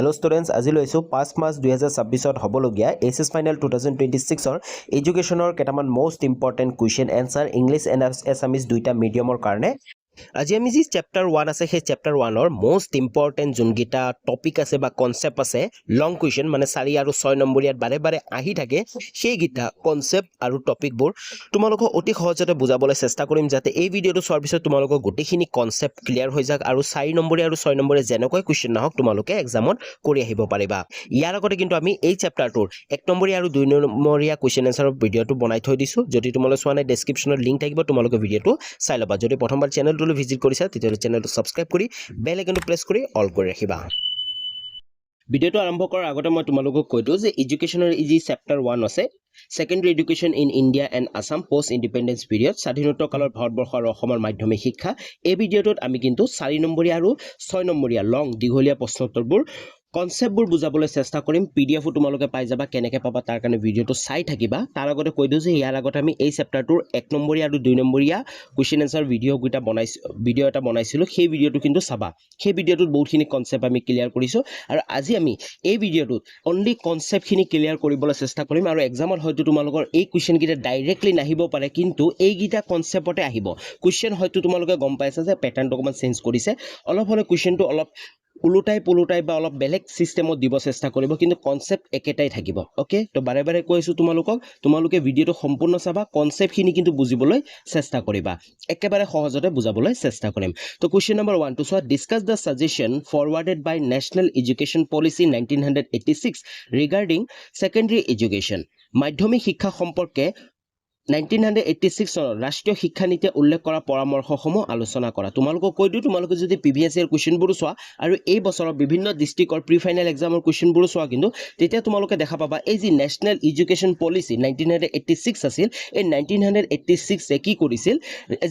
Hello students, আজি লৈছো 5 March 2026 ত হ'বলগীয়া এছএছ ফাইনেল 2026 ৰ এডুকেশ্যনৰ কেটামান most important question answer English and Assamese দুইটা মিডিয়ামৰ কাৰণে আজি আমি যি চেপ্টাৰ 1 আছে সেই চেপ্টাৰ 1 ৰ মোস্ট ইম্পৰ্টেন্ট যোনগিটা টপিক আছে বা কনসেপ্ট আছে লং কুৱেশ্যন মানে 4 আৰু 6 নম্বৰীয়াত বাৰে বাৰে আহি থাকে সেই গিটা কনসেপ্ট আৰু টপিকবোৰ তোমালোকক অতি সহজতে বুজাবলৈ চেষ্টা কৰিম যাতে এই ভিডিওটো চোৱাৰ পিছত তোমালোকক গোটেইখিনি কনসেপ্ট ক্লিয়াৰ হৈ যাক আৰু 4 নম্বৰীয়া আৰু 6 নম্বৰীয়া যেনেকৈ কুৱেশ্যন নহওক তোমালোকে এক্সামত কৰি আহিব পাৰিবা ইয়াৰ আগতে কিন্তু আমি এই চেপ্টাৰটোৰ 1 নম্বৰীয়া আৰু 2 নম্বৰীয়া কুৱেশ্যন এনসাৰৰ ভিডিওটো বনাই থৈ দিছো যদি তোমালোকে চোৱা নাই ডেসক্ৰিপচনত লিংক থাকিব তোমালোকে ভিডিওটো চাই লবা যদি প্ৰথমবাৰ চেনেলটো ভিজিট কৰিছা তেতিয়া চেনেলটো সাবস্ক্ৰাইব কৰি বেল আইকনটো প্ৰেছ কৰি অল কৰি ৰাখিবা ভিডিওটো আৰম্ভ কৰাৰ আগতে মই তোমালোকক কৈ দিও যে এডুকেশ্যনৰ ইজি চেপ্টাৰ 1 আছে secondary education in India and Assam post independence period স্বাধীনতা কালৰ ভাৰতবৰ্ষ আৰু অসমৰ মাধ্যমিক শিক্ষা এই ভিডিওটোত আমি কিন্তু 4 নম্বৰীয়া আৰু 6 নম্বৰীয়া লং দীঘলীয়া প্ৰশ্নোত্তৰবোৰ কনসেপ্টবোৰ বুজাবলৈ চেষ্টা কৰিম পিডিএফও তোমালোকে পাই যাবা কেনেকৈ পাবা তাৰ কাৰণে ভিডিওটো চাই থাকিবা তাৰ আগতে কৈ দিও যে ইয়াৰ আগতে আমি এই চেপ্টাৰটোৰ 1 নম্বৰীয়া আৰু 2 নম্বৰীয়া কুৱেশ্যন এনসাৰ ভিডিও এটা বনাইছিলো সেই ভিডিওটো কিন্তু চাবা সেই ভিডিওটোত বহুতখিনি কনসেপ্ট আমি ক্লিয়াৰ কৰিছো আৰু আজি আমি এই ভিডিওটোত অনলি কনসেপ্টখিনি ক্লিয়াৰ কৰিবলৈ চেষ্টা কৰিম আৰু এক্সামত হয়তো তোমালোকৰ এই কুৱেশ্যন কিটা ডাইৰেক্টলি নাহিব পাৰে কিন্তু এই গিটা কনসেপ্টতে আহিব কুৱেশ্যন হয়তো তোমালোকে গম পাইছা যে প্যাটাৰ্নটো অকমান চেঞ্জ কৰিছে অলপ হলে কুৱেশ্যনটো অলপ উলুটাই বা অলপ বেলেগ সিস্টেমত দিব চেষ্টা কৰিব কিন্তু কনসেপ্ট একেটাই থাকিব ওকে তো বাৰে বাৰে কৈছো তোমালোকে ভিডিওটো সম্পূৰ্ণ চাবা কনসেপ্টখিনি কিন্তু বুজিবলৈ চেষ্টা কৰিবা একেবাৰে সহজতে বুজাবলৈ চেষ্টা কৰিম তো question number 1 two so discuss the suggestion forwarded by national education policy 1986 regarding secondary education মাধ্যমিক শিক্ষা সম্পৰ্কে 1986 চনৰ ৰাষ্ট্ৰীয় শিক্ষা নীতিয়ে উল্লেখ কৰা পৰামৰ্শসমূহ আলোচনা কৰা তোমালোকক কৈ দিও তোমালোকে যদি প্ৰিভিয়াছ ইয়াৰ কুৱেশ্যনবোৰ চোৱা আৰু এই বছৰৰ বিভিন্ন ডিস্ট্ৰিক্টৰ প্ৰি ফাইনেল এক্সামৰ কুৱেশ্যনবোৰ চোৱা কিন্তু তেতিয়া তোমালোকে দেখা পাবা এই যি নেশনাল এডুকেশ্যন পলিসি 1986 আছিল এই 1986 এ কি কৰিছিল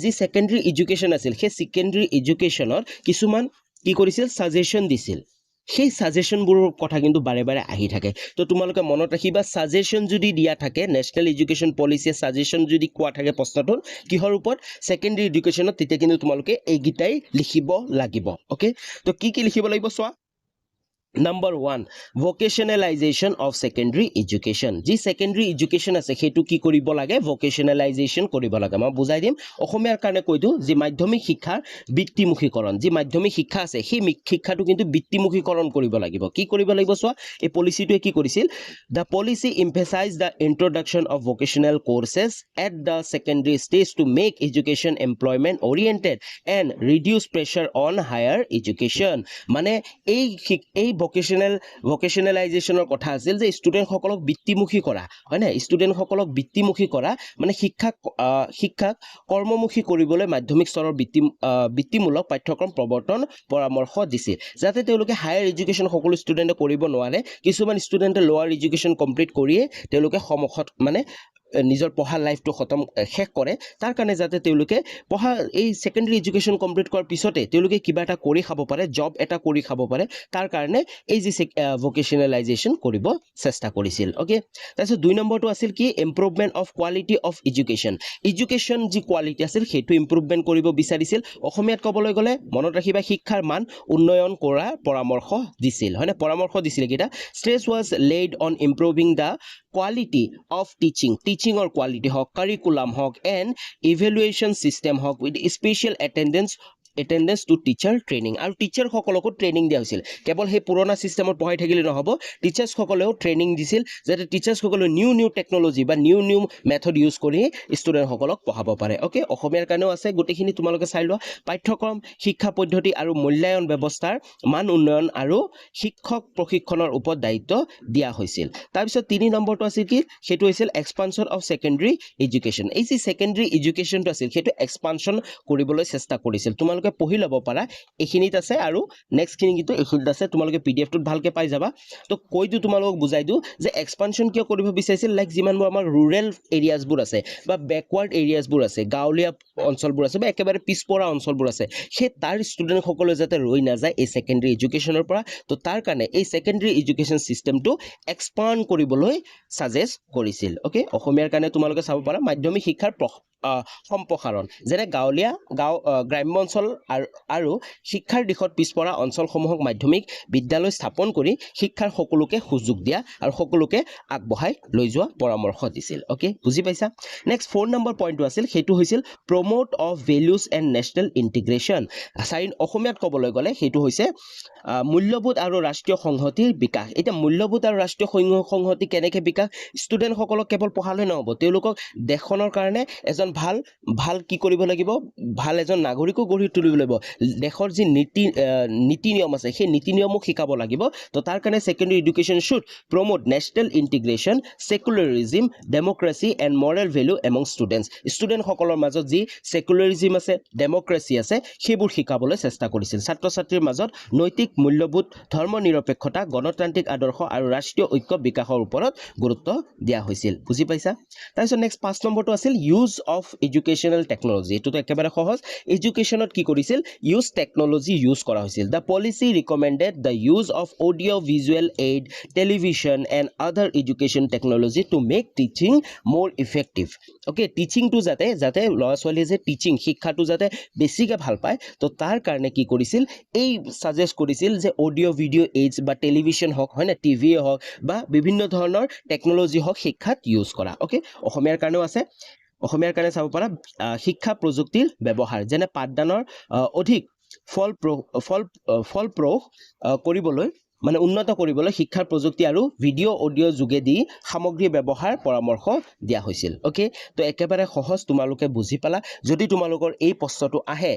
যি সেকেন্ডাৰী এডুকেশ্যন আছিল সেই সেকেন্ডাৰী এডুকেশ্যনৰ কিছুমান কি কৰিছিল সাজেশন দিছিল সেই সাজেশনবোৰৰ কথা কিন্তু বাৰে বাৰে আহি থাকে তো তোমালোকে মনত ৰাখিবা সাজেশন যদি দিয়া থাকে নেশনাল এডুকেশ্যন পলিসি সাজেশন যদি কোৱা থাকে প্ৰশ্নটোৰ কিহৰ ওপৰত সেকেন্ডাৰী এডুকেশ্যনত তেতিয়া কিন্তু তোমালোকে এই গিটাই লিখিব লাগিব ওকে তো কি লিখিব লাগিব চোৱা Number 1 vocationalization of secondary education যি secondary education আছে হেতু কি কৰিব লাগে vocationalization কৰিব লাগে মই বুজাই দিম অসমীয়াৰ কাৰণে কৈ দিও যি মাধ্যমিক শিক্ষাৰ বৃত্তিমুখীকৰণ যি মাধ্যমিক শিক্ষা আছে সেই শিক্ষাটো কিন্তু বৃত্তিমুখীকৰণ কৰিব লাগিব কি কৰিব লাগিব চোৱা এই পলিচিটোৱে কি কৰিছিল the policy emphasized the introduction of vocational courses at the secondary stage to make education employment oriented and reduce pressure on higher education মানে এই ভোকেশনালাইজেশনৰ কথা আছিল যে ষ্টুডেন্ট সকলক বৃত্তিমুখী কৰা হয় না ষ্টুডেন্ট সকলক বৃত্তিমুখী কৰা মানে শিক্ষাক কৰ্মমুখী কৰিবলৈ মাধ্যমিক স্তৰৰ বৃত্তিমূলক পাঠ্যক্ৰম প্ৰৱৰ্তন পৰামৰ্শ দিছিল যাতে তেওঁলোকে হায়াৰ এডুকেশ্যন সকলো ষ্টুডেন্টে কৰিব নোৱাৰে কিছুমান ষ্টুডেন্টে লোৱাৰ এডুকেশ্যন কমপ্লিট কৰিয়ে তেওঁলোকে সমখত মানে নিজৰ পঢ়া লাইফটো খতম শেষ কৰে তাৰ কাৰণে যাতে তেওঁলোকে পঢ়া এই সেকেন্ডাৰী এডুকেশ্যন কমপ্লিট কৰাৰ পিছতে তেওঁলোকে কিবা এটা কৰি খাব পাৰে জব এটা কৰি খাব পাৰে তাৰ কাৰণে এই যে ভোকেশনালাইজেশন কৰিব চেষ্টা কৰিছিল ওকে তাৰপিছত 2 নম্বৰটো আছিল কি improvement of quality of education যি কোৱালিটি আছিল হেতু ইমপ্ৰুভমেন্ট কৰিব বিচাৰিছিল অসমীয়াত ক'বলৈ গ'লে মনত ৰাখিবা শিক্ষাৰ মান উন্নয়ন কৰাৰ পৰামৰ্শ দিছিল হয়নে পৰামৰ্শ দিছিল কিটা stress was laid on improving the quality of teaching or quality হক curriculum হক and evaluation system হক with special attendance to teacher training আৰু টিচাৰ সকলকো ট্ৰেনিং দিয়া হৈছিল কেৱল হে পুৰণা সিস্টেমত পঢ়াই থাকিলে নহব টিচাৰ্স সকলেও ট্ৰেনিং দিছিল যাতে টিচাৰ্স সকলে নিউ টেকনলজি বা নিউ মেথড ইউজ কৰি ষ্টুডেন্ট সকলক পঢ়াব পাৰে ওকে অসমীয়াৰ কাৰণেও আছে গোটেইখিনি তোমালোকে চাই লোৱা পাঠ্যক্ৰম শিক্ষা পদ্ধতি আৰু মূল্যায়ন ব্যৱস্থাৰ মান উন্নয়ন আৰু শিক্ষক প্ৰশিক্ষণৰ ওপৰত দায়িত্ব দিয়া হৈছিল তাৰ পিছত 3 নম্বৰটো আছিল কি হেতু হৈছিল এক্সপানশন অফ সেকেন্ডাৰী এডুকেশ্যন এই যে সেকেন্ডাৰী এডুকেশ্যনটো আছিল হেতু এক্সপানশন কৰিবলৈ চেষ্টা কৰিছিল তোমালোকে পঢ়ি লব পাৰা এখিনিত আছে আৰু নেক্সট খিনি কিন্তু এখিনিত আছে তোমালোকে পিডিএফটোত ভালকে পাই যাবা তো কৈ দিও তোমালোকক বুজাই দিও যে এক্সপানশন কিয় কৰিব বিচাৰিছিল লাইক যিমানবোৰ আমাৰ ৰুৰেল এৰিয়াজবোৰ আছে বা ব্যাকৱাৰ্ড এৰিয়াজবোৰ আছে গাঁৱলীয়া অঞ্চলবোৰ আছে বা একেবাৰে পিছপৰা অঞ্চলবোৰ আছে সেই তাৰ ষ্টুডেন্ট সকলে যাতে ৰৈ না যায় এই সেকেন্ডাৰী এডুকেশ্যনৰ পৰা তো তাৰ কাৰণে এই সেকেন্ডাৰী এডুকেশ্যন সিস্টেমটো এক্সপান্ড কৰিবলৈ সাজেষ্ট কৰিছিল ওকে অসমীয়াৰ কাৰণে তোমালোকে চাব পাৰা মাধ্যমিক শিক্ষাৰ সম্প্ৰসাৰণ যেনে গাঁৱলীয়া গ্ৰাম্য অঞ্চল আৰু শিক্ষাৰ দিশত পিছপৰা অঞ্চলসমূহক মাধ্যমিক বিদ্যালয় স্থাপন কৰি শিক্ষাৰ সকলোকে সুযোগ দিয়া আৰু সকলোকে আগবঢ়াই লৈ যোৱা পৰামৰ্শ দিছিল ওকে বুজি পাইছা নেক্সট 4 নম্বৰ পইণ্টটো আছিল সেইটো হৈছিল promote of values and national integration অসমীয়াত ক'বলৈ গ'লে সেইটো হৈছে মূল্যবোধ আৰু ৰাষ্ট্ৰীয় সংহতিৰ বিকাশ এতিয়া মূল্যবোধ আৰু ৰাষ্ট্ৰীয় সংহতি কেনেকৈ বিকাশ ষ্টুডেণ্টসকলক কেৱল পঢ়ালে নহ'ব তেওঁলোকক দেশখনৰ কাৰণে এজন ভাল কি কৰিব লাগিব ভাল এজন নাগৰিকো গঢ়ি তুলিব লাগিব দেশৰ যি নীতি নিয়ম আছে সেই নীতি নিয়মক শিকাব লাগিব তো তাৰ কাৰণে secondary education should promote national integration secularism democracy and moral value among ষ্টুডেণ্টসকলৰ মাজত যি সেকুলাৰিজিম আছে ডেম'ক্ৰেচি আছে সেইবোৰ শিকাবলৈ চেষ্টা কৰিছিল ছাত্ৰ ছাত্ৰীৰ মাজত নৈতিক মূল্যবোধ ধৰ্ম নিৰপেক্ষতা গণতান্ত্ৰিক আদৰ্শ আৰু ৰাষ্ট্ৰীয় ঐক্য বিকাশৰ ওপৰত গুৰুত্ব দিয়া হৈছিল বুজি পাইছা তাৰপিছত নেক্সট 5 নম্বৰটো আছিল ইউজ অফ এডুকেশ্যনেল টেকন'লজি এইটোতো একেবাৰে সহজ এডুকেশ্যনত কি কৰিছিল ইউজ টেকন'লজি ইউজ কৰা হৈছিল the policy recommended the use of audio' visual aid television and other education technology to make teaching মোৰ ইফেক্টিভ অ'কে টিচিংটো যাতে ল'ৰা ছোৱালীয়ে যে টিচিং শিক্ষাটো যাতে বেছিকৈ ভাল পায় তো তাৰ কাৰণে কি কৰিছিল এই ছাজেষ্ট কৰিছিল যে অডিঅ' ভিডিঅ' এইডছ বা টেলিভিশ্যন হওক হয় না টিভিয়ে হওক বা বিভিন্ন ধৰণৰ টেকন'লজি হওক শিক্ষাত ইউজ কৰা অ'কে অসমীয়াৰ কাৰণেও আছে অসমীয়াৰ কাৰণে চাব পাৰা শিক্ষা প্ৰযুক্তিৰ ব্যৱহাৰ যেনে পাঠদানৰ অধিক ফলপ্ৰসূ কৰিবলৈ মানে উন্নত কৰিবলৈ শিক্ষাৰ প্ৰযুক্তি আৰু ভিডিঅ' অডিঅ' যোগেদি সামগ্ৰী ব্যৱহাৰ পৰামৰ্শ দিয়া হৈছিল অ'কে তো একেবাৰে সহজ তোমালোকে বুজি পালা যদি তোমালোকৰ এই প্ৰশ্নটো আহে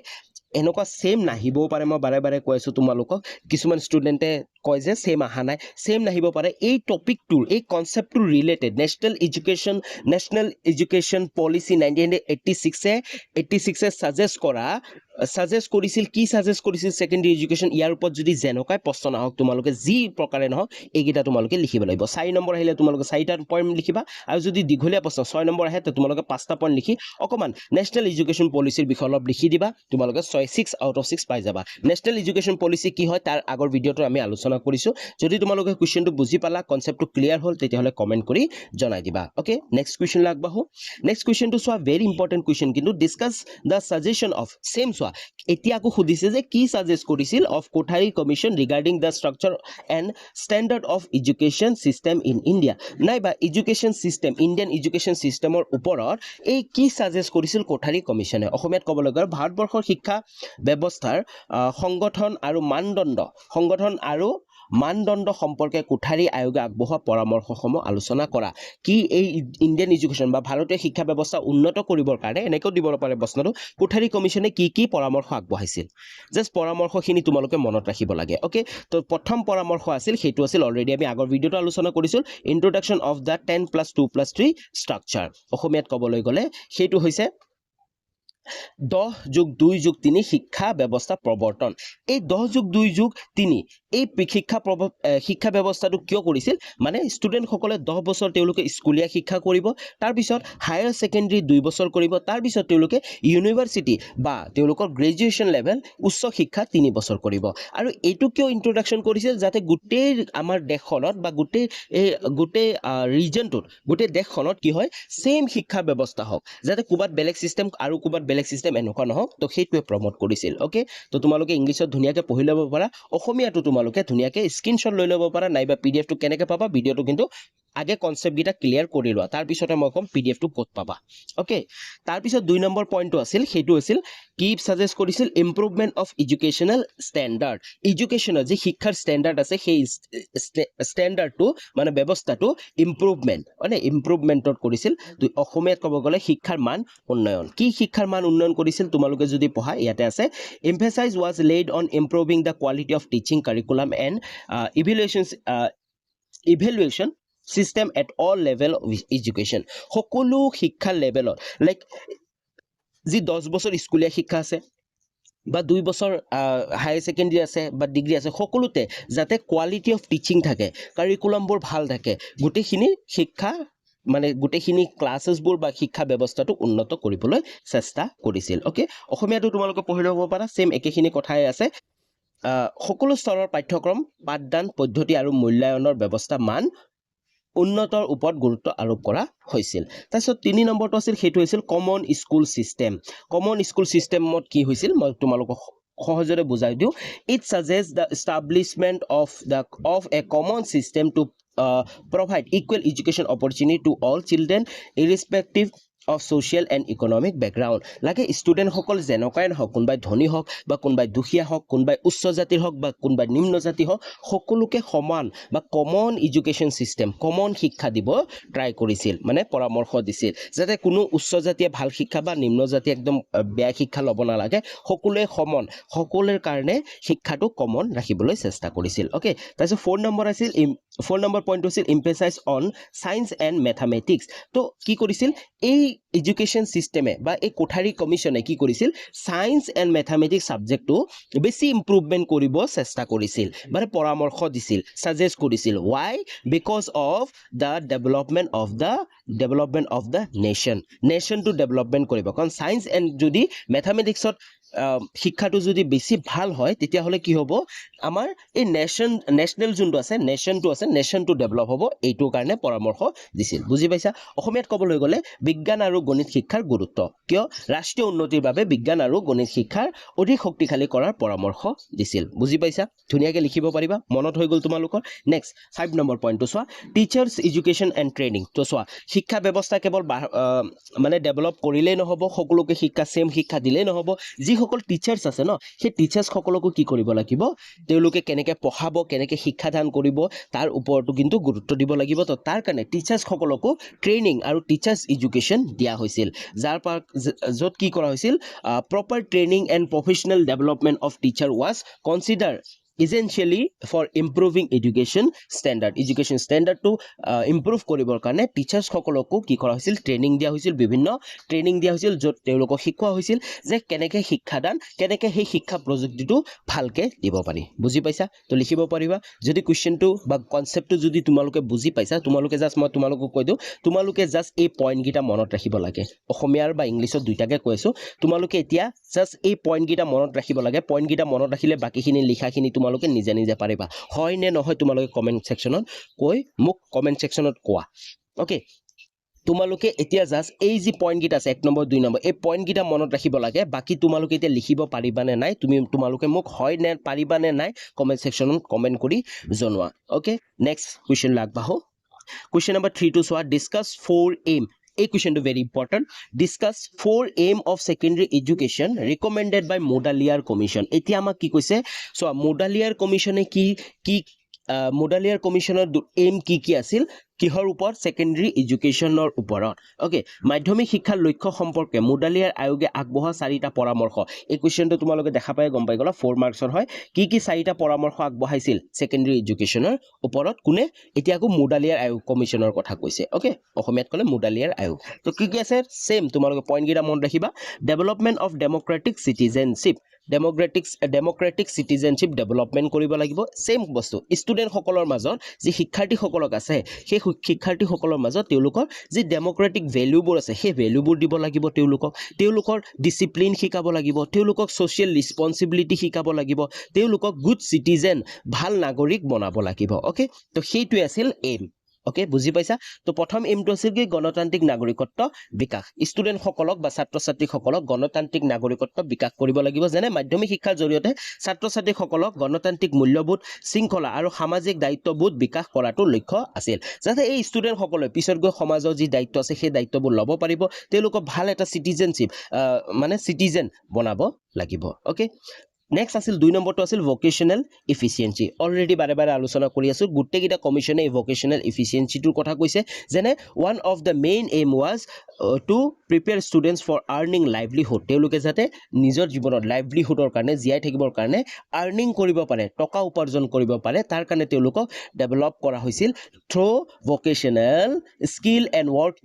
এনেকুৱা সেম নাহিবও পাৰে মই বাৰে বাৰে কৈ আছো তোমালোকক কিছুমান ষ্টুডেণ্টে কয় যে সেম অহা নাই সেম নাহিব পাৰে এই টপিকটোৰ এই কনচেপ্টটোৰ related national education policy 1986 suggest কৰিছিল ছেকেণ্ডাৰী এডুকেশ্যন ইয়াৰ ওপৰত যদি যেনেকুৱাই প্ৰশ্ন নাহক তোমালোকে যি প্ৰকাৰে নহওক এইকেইটা তোমালোকে লিখিব লাগিব 4 নম্বৰ আহিলে তোমালোকে 4টা পইণ্ট লিখিবা আৰু যদি দীঘলীয়া প্ৰশ্ন 6 নম্বৰ আহে তোমালোকে 5টা পইণ্ট লিখি অকমান নেশ্যনেল এডুকেশ্যন পলিচিৰ বিষয়ে অলপ লিখি দিবা তোমালোকে 6 আউট অফ 6 পাই যাবা নেশ্যনেল এডুকেশ্যন পলিচি কি হয় তাৰ আগৰ ভিডিঅ'টো আমি আলোচনা কৰিছো যদি তোমালোকে কুৱেশ্যনটো বুজি পালা কনচেপ্টটো ক্লিয়াৰ হ'ল তেতিয়াহ'লে কমেণ্ট কৰি জনাই দিবা ওকে নেক্সট কুৱেশ্যন আগবাঢ়ো নেক্সট কুৱেশ্যনটো চোৱা ভেৰি ইম্পৰ্টেণ্ট কুৱেশ্যন কিন্তু ডিছকাছ দ্য ছাজেশ্যন অফ চেম চোৱা এতিয়া আকৌ সুধিছে যে কি ছাজেষ্ট কৰিছিল of Kothari commission regarding the structure and standard of education system in India নাইবা এডুকেশ্যন ছিষ্টেম ইণ্ডিয়ান এডুকেশ্যন ছিষ্টেমৰ ওপৰত এই কি ছাজেষ্ট কৰিছিল কোঠাৰী কমিশ্যনে অসমীয়াত ক'বলৈ গ'লে ভাৰতবৰ্ষৰ শিক্ষা ব্যৱস্থাৰ সংগঠন আৰু মানদণ্ড সম্পৰ্কে কোঠাৰী আয়োগে আগবঢ়োৱা পৰামৰ্শসমূহ আলোচনা কৰা কি এই ইণ্ডিয়ান এডুকেশ্যন বা ভাৰতীয় শিক্ষা ব্যৱস্থা উন্নত কৰিবৰ কাৰণে এনেকৈও দিব পাৰে প্ৰশ্নটো কোঠাৰী কমিশ্যনে কি পৰামৰ্শ আগবঢ়াইছিল জাষ্ট পৰামৰ্শখিনি তোমালোকে মনত ৰাখিব লাগে ওকে তো প্ৰথম পৰামৰ্শ আছিল সেইটো আছিল অলৰেডি আমি আগৰ ভিডিঅ'টো আলোচনা কৰিছিল ইন্ট্ৰডাকশ্যন অফ দ্য 10+2+3 ষ্ট্ৰাকচাৰ অসমীয়াত ক'বলৈ গ'লে সেইটো হৈছে 10+2+3 শিক্ষা ব্যৱস্থা প্ৰৱৰ্তন এই 10+2+3 এই শিক্ষা ব্যৱস্থাটো কিয় কৰিছিল মানে ষ্টুডেণ্টসকলে 10 বছৰ তেওঁলোকে স্কুলীয়া শিক্ষা কৰিব তাৰপিছত হায়াৰ ছেকেণ্ডেৰী 2 বছৰ কৰিব তাৰপিছত তেওঁলোকে ইউনিভাৰ্চিটি বা তেওঁলোকৰ গ্ৰেজুৱেশ্যন লেভেল উচ্চ শিক্ষা 3 বছৰ কৰিব আৰু এইটো কিয় ইন্ট্ৰডাকশ্যন কৰিছিল যাতে গোটেই আমাৰ দেশখনত বা গোটেই ৰিজনটোত গোটেই দেশখনত কি হয় সেম শিক্ষা ব্যৱস্থা হওক যাতে ক'ৰবাত বেলেগ চিষ্টেম আৰু ক'ৰবাত বেলেগ চিষ্টেম এনেকুৱা নহওক তো সেইটোৱে প্ৰমোট কৰিছিল ওকে তো তোমালোকে ইংলিছত ধুনীয়াকৈ পঢ়ি ল'ব পাৰা অসমীয়াটো তোমালোকে ধুনীয়াকৈ স্ক্ৰীনশ্বট লৈ ল'ব পাৰা নাইবা পিডিএফটো কেনেকৈ পাবা ভিডিঅ'টো কিন্তু আগে কনচেপ্টকেইটা ক্লিয়াৰ কৰি লোৱা তাৰপিছতে মই ক'ম পিডিএফটো ক'ত পাবা ওকে তাৰপিছত 2 নম্বৰ পইণ্টটো আছিল সেইটো আছিল কি ছাজেষ্ট কৰিছিল ইম্প্ৰুভমেণ্ট অফ এডুকেশ্যনেল ষ্টেণ্ডাৰ্ড এডুকেশ্যনৰ যি শিক্ষাৰ ষ্টেণ্ডাৰ্ড আছে সেই ষ্টেণ্ডাৰ্ডটো মানে ব্যৱস্থাটো ইম্প্ৰুভমেণ্টত কৰিছিল অসমীয়াত ক'ব গ'লে শিক্ষাৰ মান উন্নয়ন কি শিক্ষাৰ মান উন্নয়ন কৰিছিল তোমালোকে যদি পঢ়া ইয়াতে আছে emphasise was laid on improving the quality of teaching curriculum and evaluation system at all level of education সকলো শিক্ষা লেভেলত লাইক যি 10 বছৰ স্কুলীয়া শিক্ষা আছে বা 2 বছৰ হায়াৰ ছেকেণ্ডেৰী আছে বা ডিগ্ৰী আছে সকলোতে যাতে কোৱালিটি অফ টিচিং থাকে কাৰিকুলামবোৰ ভাল থাকে গোটেইখিনি শিক্ষা মানে গোটেইখিনি ক্লাছেছবোৰ বা শিক্ষা ব্যৱস্থাটো উন্নত কৰিবলৈ চেষ্টা কৰিছিল ওকে অসমীয়াটো তোমালোকে পঢ়ি ল'ব পাৰা সেম একেখিনি কথাই আছে সকলো স্তৰৰ পাঠ্যক্ৰম পাঠদান পদ্ধতি আৰু মূল্যায়নৰ ব্যৱস্থা মান উন্নতৰ ওপৰত গুৰুত্ব আৰোপ কৰা হৈছিল তাৰপিছত 3 নম্বৰটো আছিল সেইটো হৈছিল কমন স্কুল চিষ্টেমত কি হৈছিল মই তোমালোকক সহজৰে বুজাই দিওঁ it suggest the establishment of a common system to provide equal education opportunity to all children irrespective of social and economic background লাগে ষ্টুডেণ্ট সকল যেনেকুৱাই নহওক কোনোবাই ধনী হওক বা কোনোবাই দুখীয়া হওক কোনোবাই উচ্চ জাতিৰ হওক বা কোনোবাই নিম্ন জাতি হওক সকলোকে সমান বা কমন এডুকেশ্যন চিষ্টেম কমন শিক্ষা দিব ট্ৰাই কৰিছিল মানে পৰামৰ্শ দিছিল যাতে কোনো উচ্চ জাতিয়ে ভাল শিক্ষা বা নিম্ন জাতিয়ে একদম বেয়া শিক্ষা ল'ব নালাগে সকলোৱে সমান সকলোৰ কাৰণে শিক্ষাটো কমন ৰাখিবলৈ চেষ্টা কৰিছিল ওকে তাৰপিছত 4 নম্বৰ পইণ্ট হৈছিল এম্ফেচাইজ অন সায়েন্স এণ্ড মেথামেটিক্স তো কি কৰিছিল এই এডুকেশ্যন চিষ্টেমে বা এই কোঠাৰী কমিশ্যনে কি কৰিছিল সায়েন্স এণ্ড মেথামেটিক্স ছাবজেক্টটো বেছি ইম্প্ৰুভমেণ্ট কৰিব চেষ্টা কৰিছিল মানে পৰামৰ্শ দিছিল সাজেষ্ট কৰিছিল why because of the development of the nation to development কৰিব কাৰণ সায়েন্স এণ্ড যদি মেথামেটিক্সত শিক্ষাটো যদি বেছি ভাল হয় তেতিয়াহ'লে কি হ'ব আমাৰ এই নেশ্যনেল যোনটো আছে নেশ্যনটো ডেভেলপ হ'ব এইটোৰ কাৰণে পৰামৰ্শ দিছিল বুজি পাইছা অসমীয়াত ক'বলৈ গ'লে বিজ্ঞান আৰু গণিত শিক্ষাৰ গুৰুত্ব কিয় ৰাষ্ট্ৰীয় উন্নতিৰ বাবে বিজ্ঞান আৰু গণিত শিক্ষাৰ অধিক শক্তিশালী কৰাৰ পৰামৰ্শ দিছিল বুজি পাইছা ধুনীয়াকৈ লিখিব পাৰিবা মনত হৈ গ'ল তোমালোকৰ নেক্সট 5 নম্বৰ পইণ্টটো চোৱা টিচাৰ্ছ এডুকেশ্যন এণ্ড ট্ৰেইনিং তো চোৱা শিক্ষা ব্যৱস্থা কেৱল মানে ডেভেলপ কৰিলেই নহ'ব সকলোকে ছেম শিক্ষা দিলেই নহ'ব যিসকল টিচাৰ্ছ আছে ন সেই টিচাৰ্ছ সকলকো কি কৰিব লাগিব তেওঁলোকে কেনেকৈ পঢ়াব কেনেকৈ শিক্ষাদান কৰিব তাৰ ওপৰতো কিন্তু গুৰুত্ব দিব লাগিব তো তাৰ কাৰণে টিচাৰ্ছ সকলকো ট্ৰেইনিং আৰু টিচাৰ্ছ এডুকেশ্যন দিয়া হৈছিল য'ত কি কৰা হৈছিল proper training and professional development of teacher was consider essentially for improving education standardটো ইম্প্ৰুভ কৰিবৰ কাৰণে টিচাৰ্ছ সকলকো কি কৰা হৈছিল ট্ৰেইনিং দিয়া হৈছিল বিভিন্ন ট্ৰেইনিং দিয়া হৈছিল য'ত তেওঁলোকক শিকোৱা হৈছিল যে কেনেকৈ শিক্ষাদান কেনেকৈ সেই শিক্ষা প্ৰযুক্তিটো ভালকৈ দিব পাৰি বুজি পাইছা তো লিখিব পাৰিবা যদি কুৱেশ্যনটো বা কনচেপ্টটো যদি তোমালোকে বুজি পাইছা তোমালোকে জাষ্ট মই তোমালোকক কৈ দিওঁ তোমালোকে জাষ্ট এই পইণ্টকেইটা মনত ৰাখিব লাগে অসমীয়াৰ বা ইংলিছত দুইটাকে কৈ আছোঁ তোমালোকে এতিয়া জাষ্ট এই পইণ্টকেইটা মনত ৰাখিব লাগে পইণ্টকেইটা মনত ৰাখিলে বাকীখিনি লিখাখিনি তোমালোকে নিজে পাৰিবা হয় নে নহয় তোমালোকে কমেন্ট সেকশনত কৈ মোক কমেন্ট সেকশনত কোৱা ওকে তোমালোকে এতিয়া জাষ্ট এই যে পইণ্টকেইটা আছে 1 নম্বৰ 2 নম্বৰ এই পইণ্টকেইটা মনত ৰাখিব লাগে বাকি তোমালোকে এতিয়া লিখিব পাৰিবা নে নাই তোমালোকে মোক হয় নে পাৰিবা নে নাই কমেন্ট সেকশনত কমেন্ট কৰি জনোৱা ওকে নেক্সট কুৱেশ্যন আগবাঢ়ো কুৱেশ্যন নম্বৰ 3 টো চোৱা discuss 4 aim A question to very important. Discuss 4 aim of secondary education recommended by Modalier Commission. এতিয়া আমাক কি কৈছে সো Modalier Commission কি Modalier Commission aim কি আছিল কিহৰ ওপৰত সেকেন্ডাৰী এডুকেশ্যনৰ ওপৰত ওকে মাধ্যমিক শিক্ষাৰ লক্ষ্য সম্পৰ্কে মোডালিয়াৰ আয়োগে আগবঢ়োৱা 4টা পৰামৰ্শ এই কোৱেশ্চনটো তোমালোকে দেখা পাই গম পাই গলা 4 মাৰ্কছৰ হয় কি 4টা পৰামৰ্শ আগবঢ়াইছিল সেকেন্ডাৰী এডুকেশ্যনৰ ওপৰত কোনে এতিয়া আকৌ মোডালিয়াৰ আয়োগ কমিশনৰ কথা কৈছে ওকে অসমীয়াত ক'লে মোডালিয়াৰ আয়োগ তো কি আছে সেম তোমালোকে পইণ্ট কেইটা মনত ৰাখিবা development of democratic citizenship development কৰিব লাগিব সেম বস্তু ষ্টুডেন্ট সকলৰ মাজত যি শিক্ষাৰ্থী সকলক আছে সেই শিক্ষাৰ্থীসকলৰ মাজত তেওঁলোকৰ যি ডেমোক্ৰেটিক ভ্যালুবোৰ আছে সেই ভ্যালুবোৰ দিব লাগিব তেওঁলোকৰ ডিসিপ্লিন শিকাব লাগিব তেওঁলোকক সোশ্যাল ৰেসপন্সিবিলিটি শিকাব লাগিব তেওঁলোকক গুড সিটিজেন ভাল নাগৰিক বনাব লাগিব ওকে তো সেইটোই আছিল এম ওকে বুজি পাইছা তো প্ৰথম এমটো আছিল কি গণতান্ত্ৰিক নাগৰিকত্ব বিকাশ ষ্টুডেন্ট সকলক বা ছাত্ৰ ছাত্ৰী সকলক গণতান্ত্ৰিক নাগৰিকত্ব বিকাশ কৰিব লাগিব যেনে মাধ্যমিক শিক্ষাৰ জৰিয়তে ছাত্ৰ ছাত্ৰী সকলক গণতান্ত্ৰিক মূল্যবোধ শৃংখলা আৰু সামাজিক দায়িত্ববোধ বিকাশ কৰাটো লক্ষ্য আছিল যাতে এই ষ্টুডেন্ট সকলে পিছত গৈ সমাজৰ যি দায়িত্ব আছে সেই দায়িত্ববোৰ ল'ব পাৰিব তেওঁলোকক ভাল এটা সিটিজেন বনাব লাগিব ওকে নেক্সট আছিল 2 নম্বৰটো আছিল ভোকেশনাল এফিচিয়েন্সি অলৰেডি বাৰে আলোচনা কৰি আছো গুটেকিটা কমিশনে এই ভোকেশনাল এফিচিয়েন্সিটোৰ কথা কৈছে যেনে one of the main aim was to prepare students for earning livelihood তেওঁলোকে যাতে নিজৰ জীৱনত লাইভলিহুডৰ কাৰণে জীয়াই থাকিবৰ কাৰণে আৰ্নিং কৰিব পাৰে টকা উপাৰ্জন কৰিব পাৰে তাৰ কাৰণে তেওঁলোকক ডেভেলপ কৰা হৈছিল through vocational skill and work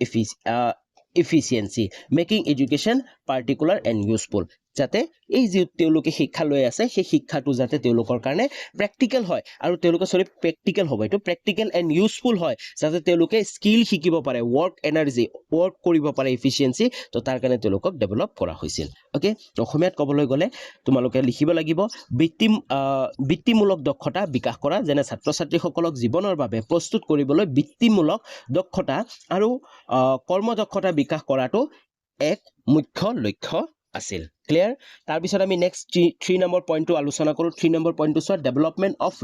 efficiency making education particular and useful যাতে এই যে তেওঁলোকে শিক্ষা লৈ আছে সেই শিক্ষাটো যাতে তেওঁলোকৰ কাৰণে প্ৰেক্টিকেল হয় আৰু তেওঁলোকে প্ৰেক্টিকেল হ'ব এইটো প্ৰেক্টিকেল এণ্ড ইউজফুল হয় যাতে তেওঁলোকে স্কিল শিকিব পাৰে ৱৰ্ক এনাৰ্জি ৱৰ্ক কৰিব পাৰে ইফিচিয়েঞ্চি তো তাৰ কাৰণে তেওঁলোকক ডেভেলপ কৰা হৈছিল ওকে অসমীয়াত ক'বলৈ গ'লে তোমালোকে লিখিব লাগিব বৃত্তিমূলক দক্ষতা বিকাশ কৰা যেনে ছাত্ৰ ছাত্ৰীসকলক জীৱনৰ বাবে প্ৰস্তুত কৰিবলৈ বৃত্তিমূলক দক্ষতা আৰু কৰ্মদক্ষতা বিকাশ কৰাটো এক মুখ্য লক্ষ্য আছিল ক্লিয়াৰ তাৰপিছত আমি নেক্সট 3 নম্বৰ পইণ্টটো আলোচনা কৰোঁ 3 নম্বৰ পইণ্টটো চোৱা ডেভেলপমেণ্ট অফ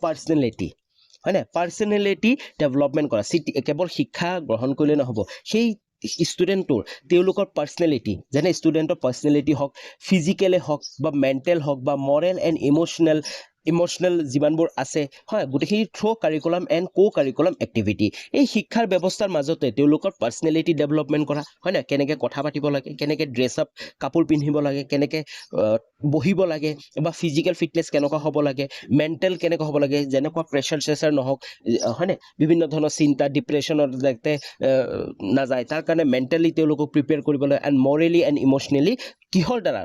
পাৰ্চনেলিটি হয় না পাৰ্চনেলিটি ডেভেলপমেণ্ট কৰা কেৱল শিক্ষা গ্ৰহণ কৰিলে নহ'ব সেই ষ্টুডেণ্টটোৰ তেওঁলোকৰ পাৰ্চনেলিটি যেনে ষ্টুডেণ্টৰ পাৰ্চনেলিটি হওক ফিজিকেলে হওক বা মেণ্টেল হওক বা মৰেল এণ্ড ইমোশ্যনেল যিমানবোৰ আছে হয় গোটেইখিনি through curriculum and co curriculum activity এই শিক্ষাৰ ব্যৱস্থাৰ মাজতে তেওঁলোকৰ পাৰ্চনেলিটি ডেভেলপমেণ্ট কৰা হয় না কেনেকৈ কথা পাতিব লাগে কেনেকৈ ড্ৰেছ আপ কাপোৰ পিন্ধিব লাগে কেনেকৈ বহিব লাগে বা ফিজিকেল ফিটনেছ কেনেকুৱা হ'ব লাগে মেণ্টেল কেনেকুৱা হ'ব লাগে যেনেকুৱা প্ৰেছাৰ নহওক হয়নে বিভিন্ন ধৰণৰ চিন্তা ডিপ্ৰেশ্যনত যাতে নাযায় তাৰ কাৰণে মেণ্টেলি তেওঁলোকক প্ৰিপেয়াৰ কৰিব লাগে এণ্ড মৰেলি এণ্ড ইম'চনেলি কিহৰ দ্বাৰা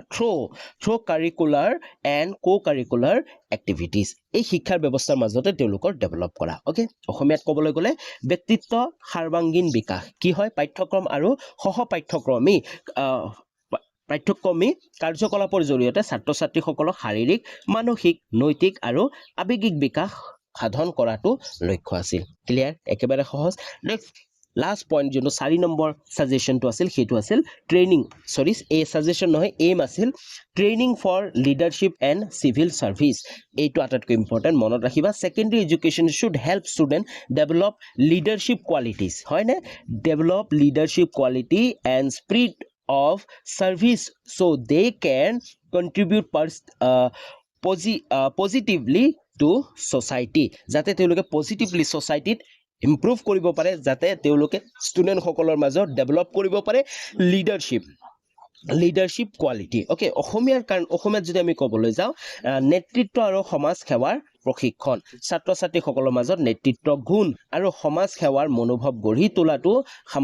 through curricular and co curricular activities এই শিক্ষাৰ ব্যৱস্থাৰ মাজতে তেওঁলোকৰ ডেভেলপ কৰা ওকে অসমীয়াত ক'বলৈ গ'লে ব্যক্তিত্ব সাৰ্বাংগীন বিকাশ কি হয় পাঠ্যক্ৰম আৰু সহ পাঠ্যক্ৰমী কাৰ্যকলাপৰ জৰিয়তে ছাত্ৰ ছাত্ৰীসকলক শাৰীৰিক মানসিক নৈতিক আৰু আৱেগিক বিকাশ সাধন কৰাটো লক্ষ্য আছিল ক্লিয়াৰ একেবাৰে সহজ নেক্সট লাষ্ট পইণ্ট যোনটো 4 নম্বৰ ছাজেশ্যনটো আছিল সেইটো আছিল ট্ৰেইনিং ছাজেশ্যন নহয় এইম আছিল training for leadership and civil service এইটো আটাইতকৈ ইম্পৰ্টেণ্ট মনত ৰাখিবা secondary education should help student develop leadership qualities হয়নে develop leadership quality and spirit of service so they can contribute positively to society যাতে তেওঁলোকে positively সোসাইটিত improve কৰিব পাৰে যাতে তেওঁলোকে ষ্টুডেণ্টসকলৰ মাজত ডেভেলপ কৰিব পাৰে লিডাৰশ্বিপ কোৱালিটি ওকে অসমীয়াত যদি আমি ক'বলৈ যাওঁ নেতৃত্ব আৰু সমাজ সেৱাৰ প্ৰশিক্ষণ ছাত্ৰ ছাত্ৰীসকলৰ মাজত নেতৃত্ব গুণ আৰু সমাজ সেৱাৰ মনোভাৱ গঢ়ি তোলাটো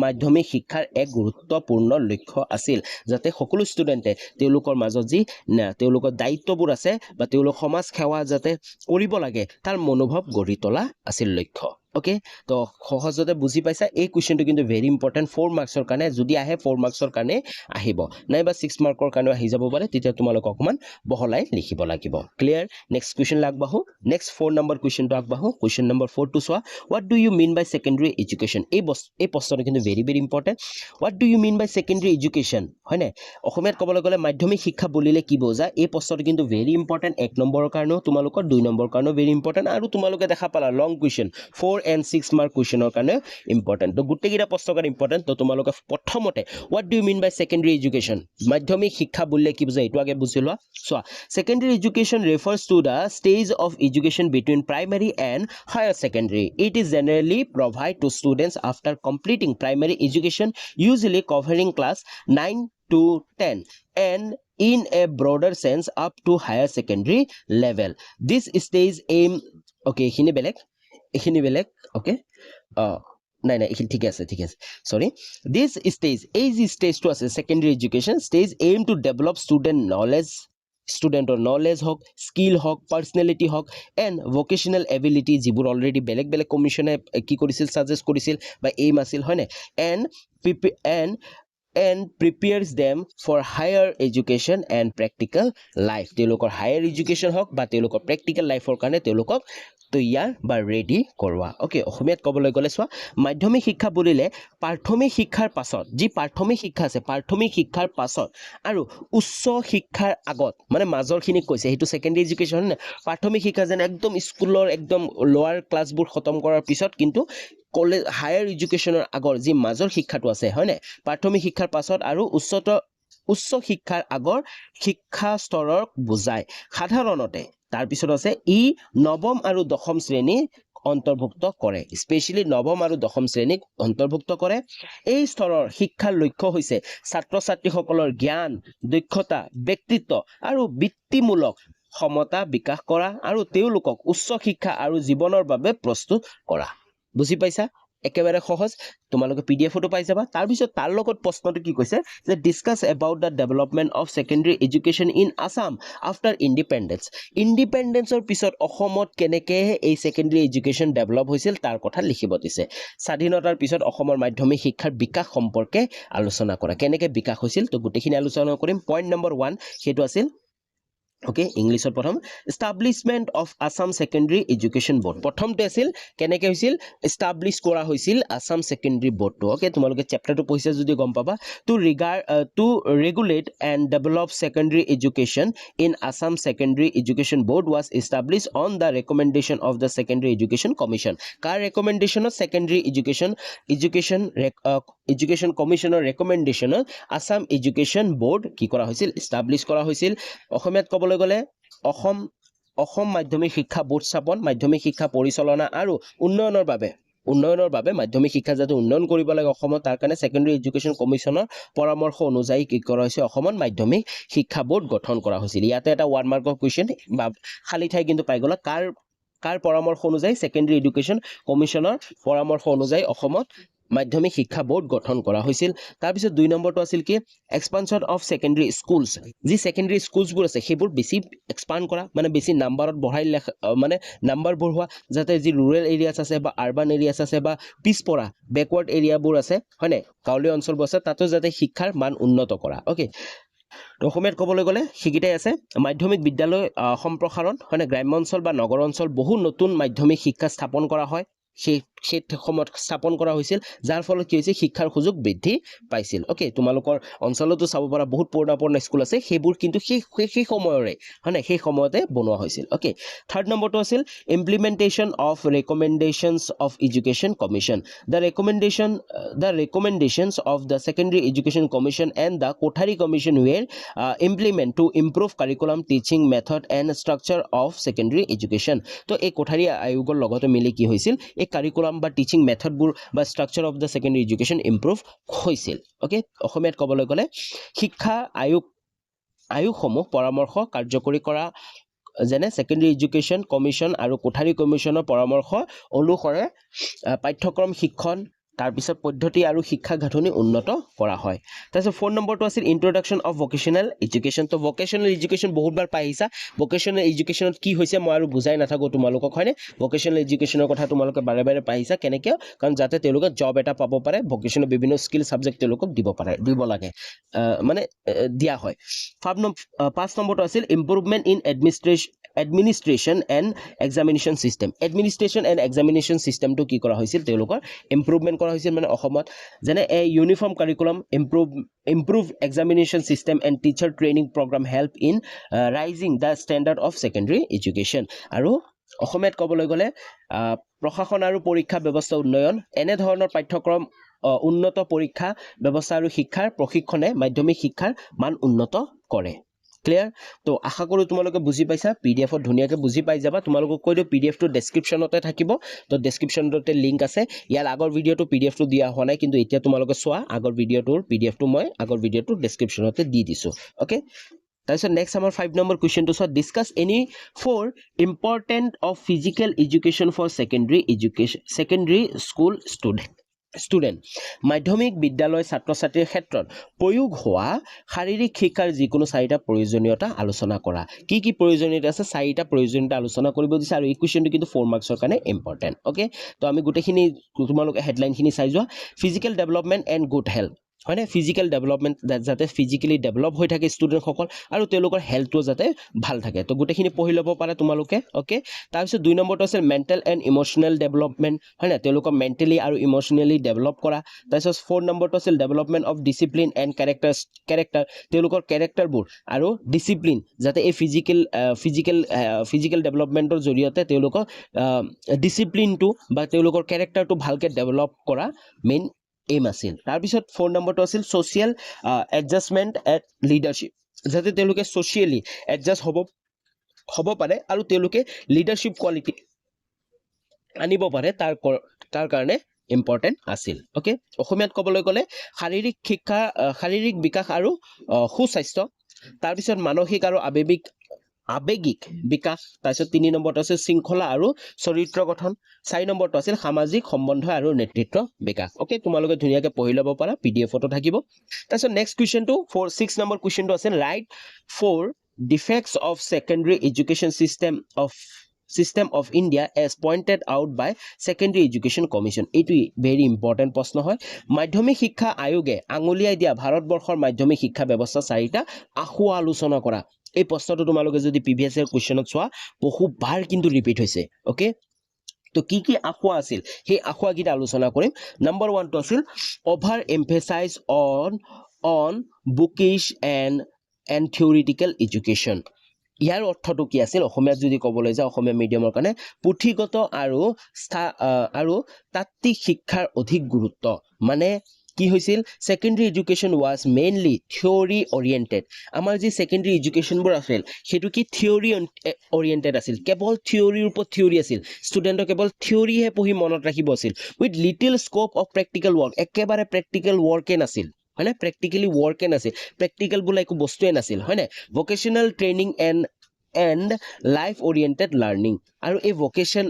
মাধ্যমিক শিক্ষাৰ এক গুৰুত্বপূৰ্ণ লক্ষ্য আছিল যাতে সকলো ষ্টুডেণ্টে তেওঁলোকৰ মাজত যি তেওঁলোকৰ দায়িত্ববোৰ আছে বা তেওঁলোক সমাজ সেৱা যাতে কৰিব লাগে তাৰ মনোভাৱ গঢ়ি তোলা আছিল লক্ষ্য ওকে তো সহজতে বুজি পাইছা এই কুৱেশ্যনটো কিন্তু ভেৰি ইম্পৰ্টেণ্ট 4 মাৰ্কছৰ কাৰণে যদি আহে 4 মাৰ্কছৰ কাৰণে আহিব নাইবা 6 মাৰ্কৰ কাৰণে আহি যাব পাৰে তেতিয়া তোমালোক অকমান বহলাই লিখিব লাগিব ক্লিয়াৰ নেক্সট কুৱেশ্যন আগবাঢ়ো নেক্সট 4 নম্বৰ কুৱেশ্যনটো আগবাঢ়ো কুৱেশ্যন নম্বৰ 4 টো চোৱা what do you mean by secondary education এই প্ৰশ্নটো কিন্তু very important what do you mean by secondary education হয়নে অসমীয়াত ক'বলৈ গ'লে মাধ্যমিক শিক্ষা বুলিলে কি বুজা এই প্ৰশ্নটো কিন্তু ভেৰি ইম্পৰ্টেণ্ট 1 নম্বৰৰ কাৰণেও তোমালোকৰ 2 নম্বৰৰ কাৰণেও ভেৰি ইম্পৰ্টেণ্ট আৰু তোমালোকে দেখা পালা লং কুৱেশ্যন 4 and 6 মাৰ্ক কুৱেশ্যনৰ কাৰণে ইম্পৰ্টেণ্ট তো গোটেইকেইটা প্ৰশ্নৰ কাৰণে ইম্পৰ্টেণ্ট তো তোমালোকে প্ৰথমতে what do you mean by secondary education মাধ্যমিক শিক্ষা বুলিলে কি বুজা এইটো আগে বুজি লোৱা চোৱা secondary education refers to the stage of education between primary and higher secondary it is generally provide to students after completing primary education usually covering class 9 to 10 and in a broader sense up to higher secondary level this stage aim okay এইখিনি বেলেগ okay নাই এইখিনি ঠিক আছে sorry this stage stage to আছে secondary education stage aim to develop ষ্টুডেণ্টৰ knowledge হওক skill হওক পাৰ্চনেলিটি হওক এণ্ড ভকেশ্যনেল এবিলিটি যিবোৰ অলৰেডি বেলেগ কমিশ্যনে কি কৰিছিল ছাজেষ্ট কৰিছিল বা এইম আছিল হয়নে and prepares them for higher education and practical life তেওঁলোকৰ higher education হওক বা তেওঁলোকৰ practical life ৰ কাৰণে তেওঁলোকক তৈয়াৰ বা ৰেডি কৰোৱা ওকে অসমীয়াত ক'বলৈ গ'লে চোৱা মাধ্যমিক শিক্ষা বুলিলে প্ৰাথমিক শিক্ষাৰ পাছত যি প্ৰাথমিক শিক্ষা আছে প্ৰাথমিক শিক্ষাৰ পাছত আৰু উচ্চ শিক্ষাৰ আগত মানে মাজৰখিনিক কৈছে সেইটো ছেকেণ্ডেৰী এডুকেশ্যন হয় প্ৰাথমিক শিক্ষা যেন একদম স্কুলৰ একদম লোৱাৰ ক্লাছবোৰ খতম কৰাৰ পিছত কিন্তু কলেজ হায়াৰ এডুকেশ্যনৰ আগৰ যি মাজৰ শিক্ষাটো আছে হয়নে প্ৰাথমিক শিক্ষাৰ পাছত আৰু উচ্চ শিক্ষাৰ আগৰ শিক্ষা স্তৰক বুজায় সাধাৰণতে তাৰপিছত আছে ই নৱম আৰু দশম শ্ৰেণী অন্তৰ্ভুক্ত কৰে স্পেচিয়েলি নৱম আৰু দশম শ্ৰেণীক অন্তৰ্ভুক্ত কৰে এই স্তৰৰ শিক্ষাৰ লক্ষ্য হৈছে ছাত্ৰ ছাত্ৰীসকলৰ জ্ঞান দক্ষতা ব্যক্তিত্ব আৰু বৃত্তিমূলক ক্ষমতা বিকাশ কৰা আৰু তেওঁলোকক উচ্চ শিক্ষা আৰু জীৱনৰ বাবে প্ৰস্তুত কৰা বুজি পাইছা একেবাৰে সহজ তোমালোকে পিডিএফটো পাই যাবা তাৰ পিছত তাৰ লগত প্ৰশ্নটো কি কৈছে যে discuss about the development of secondary education in Assam after ইন্ডিপেন্ডেন্সৰ পিছত অসমত কেনেকৈ এই সেকেন্ডাৰী এডুকেশন ডেভেলপ হৈছিল তাৰ কথা লিখিব দিছে স্বাধীনতাৰ পিছত অসমৰ মাধ্যমিক শিক্ষাৰ বিকাশ সম্পৰ্কে আলোচনা কৰা কেনেকৈ বিকাশ হৈছিল তো গোটেইখিনি আলোচনা কৰিম পইণ্ট নম্বৰ 1 সেইটো আছিল ওকে ইংলিশৰ প্ৰথম establishment of Assam secondary education board প্ৰথমটো আছিল কেনেকৈ হৈছিল এস্টাব্লিশ কৰা হৈছিল আসাম সেকেন্ডাৰী বোৰ্ডটো ওকে তোমালোকে চেপ্টাৰটো পঢ়িছা যদি গম পাবা to regulate and develop secondary education in Assam secondary education board was establish on the recommendation of the secondary education commission কাৰ ৰেকমেণ্ডেশ্যনত সেকেন্ডাৰী এডুকেশন কমিশ্যনৰ ৰেকমেণ্ডেশ্যনত আসাম এডুকেশন বোৰ্ড কি কৰা হৈছিল এস্টাব্লিশ কৰা হৈছিল অসমীয়াত ক'বলৈ গ'লে অসম মাধ্যমিক শিক্ষা বোৰ্ড স্থাপন মাধ্যমিক শিক্ষা পৰিচালনা আৰু উন্নয়নৰ বাবে মাধ্যমিক শিক্ষা যাতে উন্নয়ন কৰিব লাগে অসমত তাৰ কাৰণে সেকেন্ডাৰী এডুকেশন কমিশ্যনৰ পৰামৰ্শ অনুযায়ী কি কৰা হৈছে অসমত মাধ্যমিক শিক্ষা বোৰ্ড গঠন কৰা হৈছিল ইয়াতে এটা 1 মাৰ্কৰ কোৱেশ্চন বা খালি ঠাই কিন্তু পাই গ'লা কাৰ পৰামৰ্শ অনুযায়ী সেকেন্ডাৰী এডুকেশন কমিশ্যনৰ পৰামৰ্শ অনুযায়ী অসমত মাধ্যমিক শিক্ষা বোৰ্ড গঠন কৰা হৈছিল তাৰ পিছত 2 নম্বৰটো আছিল কি এক্সপানশন অফ সেকেন্ডাৰী স্কুলছ যি সেকেন্ডাৰী স্কুলছবোৰ আছে সেইবোৰ বেছি এক্সপান্ড কৰা মানে বেছি নাম্বাৰত বঢ়াই মানে নাম্বাৰ বঢ়োৱা যাতে যি ৰুৰেল এৰিয়াছ আছে বা আৰবান এৰিয়াছ আছে বা পিছপৰা বেকৱাৰ্ড এৰিয়াবোৰ আছে হয়নে গাঁৱলীয়া অঞ্চলবোৰ আছে তাতো যাতে শিক্ষাৰ মান উন্নত কৰা ওকে অসমীয়াত ক'বলৈ গ'লে সেইকেইটাই আছে মাধ্যমিক বিদ্যালয় সম্প্ৰসাৰণ হয়নে গ্ৰাম্য অঞ্চল বা নগৰ অঞ্চল বহু নতুন মাধ্যমিক শিক্ষা স্থাপন কৰা হয় সেই সময়ত স্থাপন কৰা হৈছিল যাৰ ফলত কি হৈছে শিক্ষাৰ সুযোগ বৃদ্ধি পাইছিল ওকে তোমালোকৰ অঞ্চলতো চাব পৰা বহুত পুৰণা স্কুল আছে সেইবোৰ কিন্তু সেই সময়ৰে হয়নে সেই সময়তে বনোৱা হৈছিল ওকে থাৰ্ড নম্বৰটো আছিল implementation of recommendations of education commission the recommendations of the secondary education commission and the Kothari commission were implement to improve curriculum teaching method and structure of secondary education তো এই কোঠাৰী আয়োগৰ লগতে মিলি কি হৈছিল এই কাৰিকুলাম বা টিচিং মেথডবোৰ বা structure of the secondary education improve হৈছিল ওকে অসমীয়াত ক'বলৈ গ'লে শিক্ষা আয়োগসমূহ পৰামৰ্শ কাৰ্যকৰী কৰা যেনে সেকেন্ডাৰী এডুকেশ্যন কমিশ্যন আৰু কোঠাৰী কমিশ্যনৰ পৰামৰ্শ অনুসৰে পাঠ্যক্ৰম শিক্ষণ তাৰপিছত পদ্ধতি আৰু শিক্ষা গাঁথনি উন্নত কৰা হয় তাৰপিছত 4 নম্বৰটো আছিল ইন্ট্ৰডাকশ্যন অফ ভকেশ্যনেল এডুকেশ্যন তো ভকেশ্যনেল এডুকেশ্যন বহুতবাৰ পাই আহিছা ভকেশ্যনেল এডুকেশ্যনত কি হৈছে মই আৰু বুজাই নাথাকোঁ তোমালোকক হয়নে ভকেশ্যনেল এডুকেশ্যনৰ কথা তোমালোকে বাৰে বাৰে পাই আহিছা কেনেকৈ কাৰণ যাতে তেওঁলোকে জব এটা পাব পাৰে ভকেশ্যনেল বিভিন্ন স্কিল ছাবজেক্ট তেওঁলোকক দিব লাগে মানে দিয়া হয় 5 নম্বৰটো আছিল improvement in administration and examination system চিষ্টেমটো কি কৰা হৈছিল তেওঁলোকৰ ইম্প্ৰুভমেণ্ট কৰা হৈছিল মানে অসমত যেনে a uniform curriculum improve examination system and teacher training programme help in raising the standard of secondary education আৰু অসমীয়াত ক'বলৈ গ'লে প্ৰশাসন আৰু পৰীক্ষা ব্যৱস্থা উন্নয়ন এনেধৰণৰ পাঠ্যক্ৰম উন্নত পৰীক্ষা ব্যৱস্থা আৰু শিক্ষাৰ প্ৰশিক্ষণে মাধ্যমিক শিক্ষাৰ মান উন্নত কৰে ক্লিয়াৰ তো আশা কৰোঁ তোমালোকে বুজি পাইছা পিডিএফত ধুনীয়াকৈ বুজি পাই যাবা তোমালোকক কৈ দিওঁ পিডিএফটো ডেছক্ৰিপশ্যনতে থাকিব তো ডেছক্ৰিপশ্যনতে লিংক আছে ইয়াৰ আগৰ ভিডিঅ'টো পিডিএফটো দিয়া হোৱা নাই কিন্তু এতিয়া তোমালোকে চোৱা আগৰ ভিডিঅ'টোৰ পিডিএফটো মই আগৰ ভিডিঅ'টো ডেছক্ৰিপশ্যনতে দি দিছোঁ অ'কে তাৰপিছত নেক্সট আমাৰ 5 নম্বৰ কুৱেশ্যনটো চোৱা discuss any 4 important of physical education for secondary school student মাধ্যমিক বিদ্যালয় ছাত্ৰ ছাত্ৰীৰ ক্ষেত্ৰত প্ৰয়োগ হোৱা শাৰীৰিক শিক্ষাৰ যিকোনো 4টা প্ৰয়োজনীয়তা আলোচনা কৰা কি প্ৰয়োজনীয়তা আছে 4টা প্ৰয়োজনীয়তা আলোচনা কৰিব দিছে আৰু এই কুৱেশ্যনটো কিন্তু 4 মাৰ্কছৰ কাৰণে ইম্পৰ্টেণ্ট অ'কে তো আমি গোটেইখিনি তোমালোকে হেডলাইনখিনি চাই যোৱা physical development and good health হয়নে ফিজিকেল ডেভেলপমেণ্ট যাতে ফিজিকেলি ডেভেলপ হৈ থাকে ষ্টুডেণ্টসকল আৰু তেওঁলোকৰ হেল্থটো যাতে ভাল থাকে তো গোটেইখিনি পঢ়ি ল'ব পাৰে তোমালোকে অ'কে তাৰপিছত 2 নম্বৰটো আছিল মেণ্টেল এণ্ড ইম'চনেল ডেভেলপমেণ্ট হয়নে তেওঁলোকক মেণ্টেলি আৰু ইম'চনেলি ডেভেলপ কৰা তাৰপিছত 4 নম্বৰটো আছিল development of discipline and character তেওঁলোকৰ কেৰেক্টাৰবোৰ আৰু ডিচিপ্লিন যাতে এই ফিজিকেল ডেভেলপমেণ্টৰ জৰিয়তে তেওঁলোকৰ ডিচিপ্লিনটো বা তেওঁলোকৰ কেৰেক্টাৰটো ভালকৈ ডেভেলপ কৰা মেইন এইম আছিল তাৰপিছত 4 নম্বৰটো আছিল ছ'চিয়েল এডজাষ্টমেণ্ট এট লিডাৰশ্বিপ যাতে তেওঁলোকে ছ'চিয়েলি এডজাষ্ট হ'ব পাৰে আৰু তেওঁলোকে লিডাৰশ্বিপ কোৱালিটি আনিব পাৰে তাৰ কাৰণে ইম্পৰ্টেণ্ট আছিল অ'কে অসমীয়াত ক'বলৈ গ'লে শাৰীৰিক বিকাশ আৰু সুস্বাস্থ্য তাৰপিছত মানসিক আৰু আৱেগিক আবেগিক বিকাশ তাৰপিছত 3 নম্বৰটো আছে শৃংখলা আৰু চৰিত্ৰ গঠন 4 নম্বৰটো আছিল সামাজিক সম্বন্ধ আৰু নেতৃত্ব বিকাশ ওকে তোমালোকে ধুনীয়াকৈ পঢ়ি ল'ব পাৰা পিডিএফটো থাকিব তাৰপিছত নেক্সট কুৱেশ্যনটো 6 নম্বৰ কুৱেশ্যনটো আছিল right 4 defects of secondary education system of India as pointed out by Secondary Education Commission. It is very important প্ৰশ্ন হয় মাধ্যমিক শিক্ষা আয়োগে আঙুলিয়াই দিয়া ভাৰতবৰ্ষৰ মাধ্যমিক শিক্ষা ব্যৱস্থা চাৰিটা আখুৱা আলোচনা কৰা এই প্ৰশ্নটো তোমালোকে যদি প্ৰিভিয়াছ ইয়াৰ কুৱেশ্যনত চোৱা বহুবাৰ কিন্তু ৰিপিট হৈছে ওকে তো কি আখুৱা আছিল সেই আখুৱাকেইটা আলোচনা কৰিম নম্বৰ 1 টো আছিল over emphasise on bookish and theoretical education ইয়াৰ অৰ্থটো কি আছিল অসমীয়াত যদি ক'বলৈ যাওঁ অসমীয়া মিডিয়ামৰ কাৰণে পুথিগত আৰু তাত্ত্বিক শিক্ষাৰ অধিক গুৰুত্ব মানে কি হৈছিল secondary education was mainly theory oriented আমাৰ যি সেকেন্ডাৰী এডুকেশনবোৰ আছিল সেইটো কি থিওৰি ওৰিয়েন্টেড আছিল কেৱল থিওৰিৰ ওপৰত থিওৰি আছিল ষ্টুডেণ্টক কেৱল থিওৰিহে পঢ়ি মনত ৰাখিব আছিল with little scope of practical work একেবাৰে প্ৰেক্টিকেল ৱৰ্কে নাছিল হয় না প্ৰেক্টিকেলি ৱৰ্কে নাছিল প্ৰেক্টিকেল বোলা একো বস্তুৱে নাছিল হয় না vocational training and life oriented learning আৰু এই ভোকেশন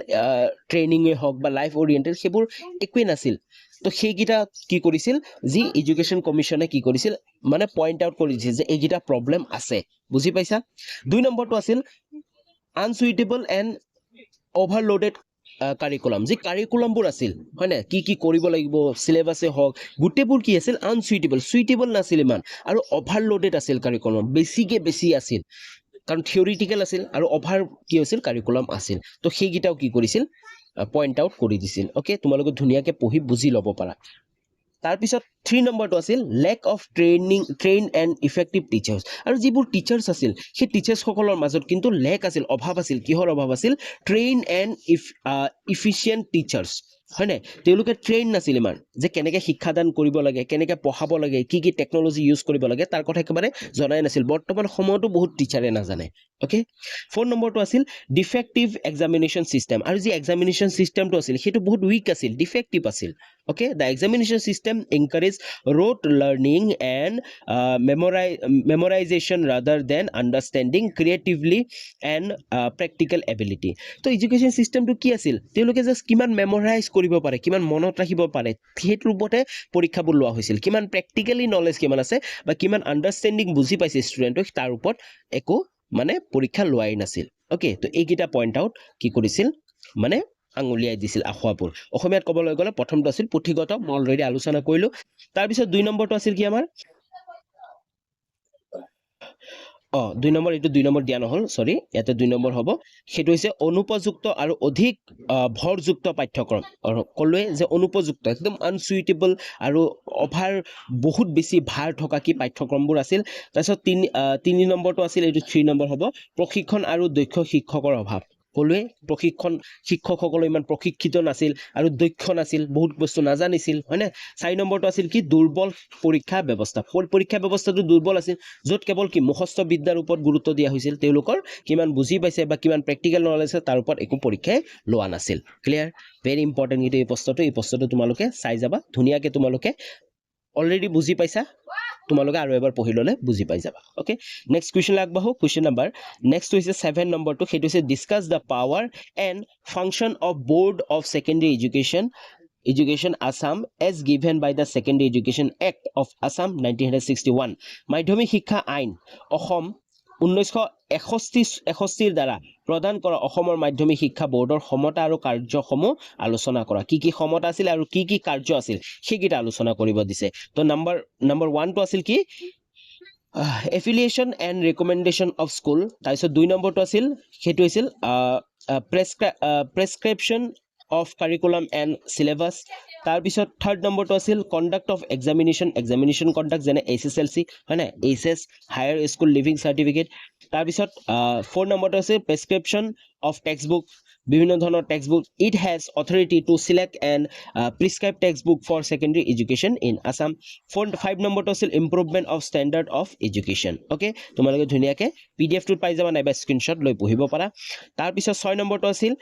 ট্ৰেইনিঙে হওক বা লাইফ ওৰিয়েন্টেড সেইবোৰ একোৱে নাছিল তো সেইকেইটা কি কৰিছিল যি এডুকেশ্যন কমিশনে কি কৰিছিল মানে পইণ্ট আউট কৰিছিল যে এইকেইটা প্ৰব্লেম আছে বুজি পাইছা 2 নম্বৰটো আছিল আনসুইটেবল এণ্ড অভাৰলোডেড কাৰিকুলাম যি কাৰিকুলামবোৰ আছিল হয় না কি কৰিব লাগিব সিলেবাসে হওক গোটেইবোৰ কি আছিল সুইটেবল নাছিল ইমান আৰু অভাৰলোডেড আছিল কাৰিকুলাম বেছি আছিল কাৰণ থিওৰিটিকেল আছিল আৰু অভাৰ কি হৈছিল কাৰিকুলাম আছিল তো সেইকেইটাও কি কৰিছিল পইণ্ট আউট কৰি দিছিল ওকে তোমালোকে ধুনীয়াকৈ পঢ়ি বুজি ল'ব পাৰা তাৰপিছত 3 নম্বৰটো আছিল lake of train and effective teachers আৰু যিবোৰ টিচাৰ্ছ আছিল সেই টিচাৰ্ছসকলৰ মাজত কিন্তু লেক আছিল অভাৱ আছিল কিহৰ অভাৱ আছিল ট্ৰেইন এণ্ড ইফিচিয়েণ্ট টিচাৰ্ছ হয় নাই তেওঁলোকে ট্ৰেইন নাছিল ইমান যে কেনেকৈ শিক্ষাদান কৰিব লাগে কেনেকৈ পঢ়াব লাগে কি টেকন'লজি ইউজ কৰিব লাগে তাৰ কথা একেবাৰে জনাই নাছিল বৰ্তমান সময়তো বহুত টিচাৰে নাজানে ওকে 4 নম্বৰটো আছিল ডিফেক্টিভ এক্সামিনেশ্যন চিষ্টেম আৰু যি এক্সামিনেশ্যন চিষ্টেমটো আছিল সেইটো বহুত উইক আছিল ডিফেক্টিভ আছিল okay the examination system encourage rote learning and memorization rather than understanding creatively and practical ability তো এডুকেশ্যন চিষ্টেমটো কি আছিল তেওঁলোকে জাষ্ট কিমান মেমৰাইজ কৰিব পাৰে কিমান মনত ৰাখিব পাৰে সেইটোৰ ওপৰতে পৰীক্ষাবোৰ লোৱা হৈছিল কিমান প্ৰেক্টিকেলি নলেজ কিমান আছে বা কিমান আণ্ডাৰষ্টেণ্ডিং বুজি পাইছে ষ্টুডেণ্টক তাৰ ওপৰত একো মানে পৰীক্ষা লোৱাই নাছিল ওকে তো এইকেইটা পইণ্ট আউট কি কৰিছিল মানে আঙুলিয়াই দিছিল আখুৱাবোৰ অসমীয়াত ক'বলৈ গ'লে প্ৰথমটো আছিল পুথিগত মই অলৰেডি আলোচনা কৰিলো তাৰপিছত 2 নম্বৰটো আছিল কি আমাৰ 2 নম্বৰ এইটো 2 নম্বৰ দিয়া নহল সৰি ইয়াতে 2 নম্বৰ হ'ব সেইটো হৈছে অনুপযুক্ত আৰু অধিক ভৰযুক্ত পাঠ্যক্ৰম আৰু ক'লোৱে যে অনুপযুক্ত একদম আনসুইটেবল আৰু অভাৰ বহুত বেছি ভাৰ থকা কি পাঠ্যক্ৰমবোৰ আছিল তাৰপিছত 3 নম্বৰটো আছিল এইটো 3 নম্বৰ হ'ব প্ৰশিক্ষণ আৰু দক্ষ শিক্ষকৰ অভাৱ ক'লোৱে প্ৰশিক্ষণ শিক্ষকসকল ইমান প্ৰশিক্ষিত নাছিল আৰু দক্ষ নাছিল বহুত বস্তু নাজানিছিল হয় না 4 নম্বৰটো আছিল কি দুৰ্বল পৰীক্ষা ব্যৱস্থা পৰীক্ষা ব্যৱস্থাটো দুৰ্বল আছিল য'ত কেৱল কি মুখস্থ বিদ্যাৰ ওপৰত গুৰুত্ব দিয়া হৈছিল তেওঁলোকৰ কিমান বুজি পাইছে বা কিমান প্ৰেক্টিকেল নলেজ আছে তাৰ ওপৰত একো পৰীক্ষাই লোৱা নাছিল ক্লিয়াৰ ভেৰি ইম্পৰ্টেণ্ট কিন্তু এই প্ৰশ্নটো তোমালোকে চাই যাবা ধুনীয়াকৈ তোমালোকে অলৰেডি বুজি পাইছা তোমালোকে আৰু এবাৰ পঢ়ি ল'লে বুজি পাই যাবা ওকে নেক্সট কুৱেশ্যন আগবাঢ়ো কুৱেশ্যন নাম্বাৰ নেক্সট হৈছে 7 নম্বৰটো সেইটো হৈছে discuss the power and function of board of secondary education Assam as given by the Secondary Education Act of Assam 1961 মাধ্যমিক শিক্ষা আইন অসম 1961 দ্বাৰা প্ৰদান কৰা অসমৰ মাধ্যমিক শিক্ষা বোৰ্ডৰ ক্ষমতা আৰু কাৰ্যসমূহ আলোচনা কৰা কি ক্ষমতা আছিল আৰু কি কাৰ্য আছিল সেইকেইটা আলোচনা কৰিব দিছে তো নম্বৰ 1 টো আছিল কি affiliation and recommendation of school তাৰপিছত 2 নম্বৰটো আছিল সেইটো আছিল prescription of curriculum and syllabus তাৰপিছত 3rd নম্বৰটো আছিল conduct of examination conduct যেনে SSLC হয় না HS higher school living certificate তাৰপিছত 4 নম্বৰটো আছে prescription of textbook বিভিন্ন ধৰণৰ textbook it has authority to select and prescribe textbook for secondary education in Assam 5 নম্বৰটো আছিল improvement of standard of education okay তোমালোকে ধুনীয়াকৈ PDF টোত পাই যাবা নাইবা স্ক্ৰীনশ্বট লৈ পঢ়িব পাৰা তাৰপিছত 6 নম্বৰটো আছিল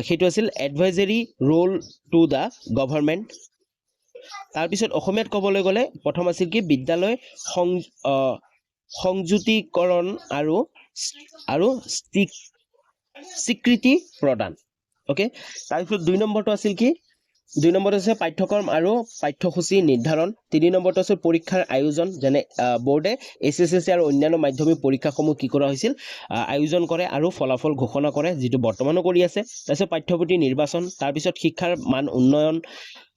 সেইটো আছিল advisory role to the government তাৰপিছত অসমীয়াত ক'বলৈ গ'লে প্ৰথম আছিল কি বিদ্যালয় সংযুতিকৰণ আৰু আৰু স্বীকৃতি প্ৰদান ওকে তাৰপিছত 2 নম্বৰটো আছিল কি 2 নম্বৰটো আছে পাঠ্যক্ৰম আৰু পাঠ্যসূচী নিৰ্ধাৰণ 3 নম্বৰটো আছে পৰীক্ষাৰ আয়োজন যেনে বোৰ্ডে এছএছএলসি আৰু অন্যান্য মাধ্যমিক পৰীক্ষাসমূহ কি কৰা হৈছিল আয়োজন কৰে আৰু ফলাফল ঘোষণা কৰে যেটো বৰ্তমানো কৰি আছে তাৰপিছত পাঠ্যপুথি নিৰ্বাচন তাৰপিছত শিক্ষাৰ মান উন্নয়ন